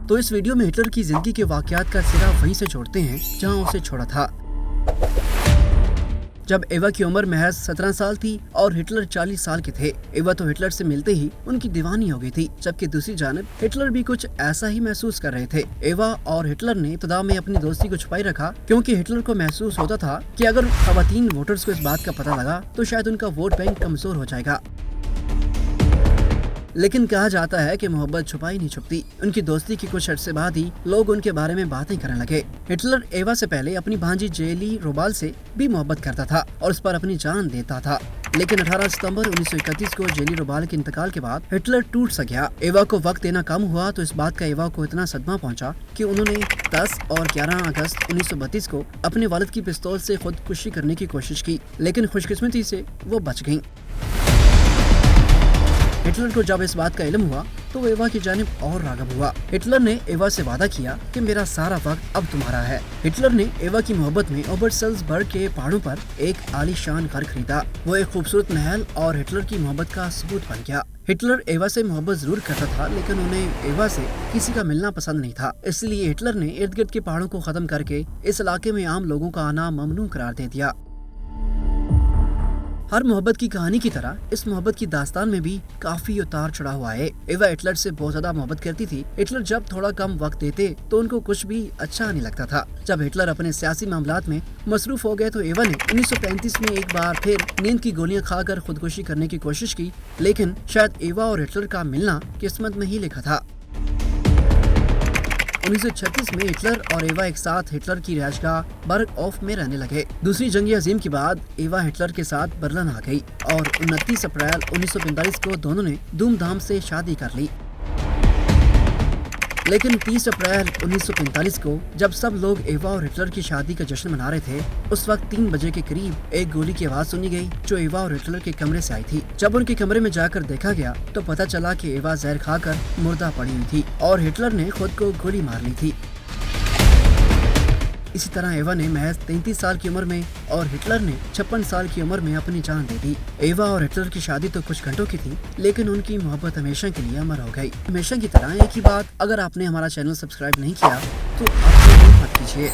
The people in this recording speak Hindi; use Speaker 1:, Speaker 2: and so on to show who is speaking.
Speaker 1: तो इस वीडियो में हिटलर की जिंदगी के वाकयात का सिरा वहीं से जोड़ते हैं जहां उसे छोड़ा था। जब एवा की उम्र महज 17 साल थी और हिटलर 40 साल के थे। एवा तो हिटलर से मिलते ही उनकी दीवानी हो गई थी, जबकि दूसरी जानब हिटलर भी कुछ ऐसा ही महसूस कर रहे थे। एवा और हिटलर ने इब्तिदा में अपनी दोस्ती को छुपाई रखा, क्योंकि हिटलर को महसूस होता था कि अगर खवातीन वोटर्स को इस बात का पता लगा तो शायद उनका वोट बैंक कमजोर हो जाएगा। लेकिन कहा जाता है कि मोहब्बत छुपाई नहीं छुपती। उनकी दोस्ती की कुछ अर्से बाद ही लोग उनके बारे में बातें करने लगे। हिटलर एवा से पहले अपनी भांजी जेली रोबाल से भी मोहब्बत करता था और उस पर अपनी जान देता था। लेकिन 18 सितंबर 1931 को जेली रोबाल के इंतकाल के बाद हिटलर टूट सा गया। एवा को वक्त देना कम हुआ तो इस बात का एवा को इतना सदमा पहुंचा कि उन्होंने 10 और 11 अगस्त 1932 को अपने वालिद की पिस्तौल से खुदकुशी करने की कोशिश की, लेकिन खुशकिस्मती से वो बच गयी। हिटलर को जब इस बात का इल्म हुआ तो वो एवा की जानिब और राग़िब हुआ। हिटलर ने एवा से वादा किया कि मेरा सारा वक्त अब तुम्हारा है। हिटलर ने एवा की मोहब्बत में ओबरसल्जबर्ग के पहाड़ों पर एक आलीशान घर खरीदा। वो एक खूबसूरत महल और हिटलर की मोहब्बत का सबूत बन गया। हिटलर एवा से मोहब्बत जरूर करता था, लेकिन उन्हें एवा से किसी का मिलना पसंद नहीं था। इसलिए हिटलर ने इर्द गिर्द के पहाड़ों को खत्म करके इस इलाके में आम लोगों का आना ममनू करार दे दिया। हर मोहब्बत की कहानी की तरह इस मोहब्बत की दास्तान में भी काफी उतार चढ़ाव आए। एवा हिटलर से बहुत ज्यादा मोहब्बत करती थी। हिटलर जब थोड़ा कम वक्त देते तो उनको कुछ भी अच्छा नहीं लगता था। जब हिटलर अपने सियासी मामलात में मसरूफ हो गए तो एवा ने 1935 में एक बार फिर नींद की गोलियां खाकर खुदकुशी करने की कोशिश की, लेकिन शायद एवा और हिटलर का मिलना किस्मत में ही लिखा था। 1936 में हिटलर और एवा एक साथ हिटलर की रिहायशगाह बर्ग ऑफ में रहने लगे। दूसरी जंग अजीम के बाद एवा हिटलर के साथ बर्लिन आ गई और 29 अप्रैल 1945 को दोनों ने धूमधाम से शादी कर ली। लेकिन 30 अप्रैल 1945 को जब सब लोग एवा और हिटलर की शादी का जश्न मना रहे थे, उस वक्त 3 बजे के करीब एक गोली की आवाज सुनी गई जो एवा और हिटलर के कमरे से आई थी। जब उनके कमरे में जाकर देखा गया तो पता चला कि एवा जहर खाकर मुर्दा पड़ी हुई थी और हिटलर ने खुद को गोली मार ली थी। इसी तरह एवा ने महज 33 साल की उम्र में और हिटलर ने 56 साल की उम्र में अपनी जान दे दी। एवा और हिटलर की शादी तो कुछ घंटों की थी, लेकिन उनकी मोहब्बत हमेशा के लिए अमर हो गई। हमेशा की तरह एक ही बात, अगर आपने हमारा चैनल सब्सक्राइब नहीं किया तो आप मत कीजिए।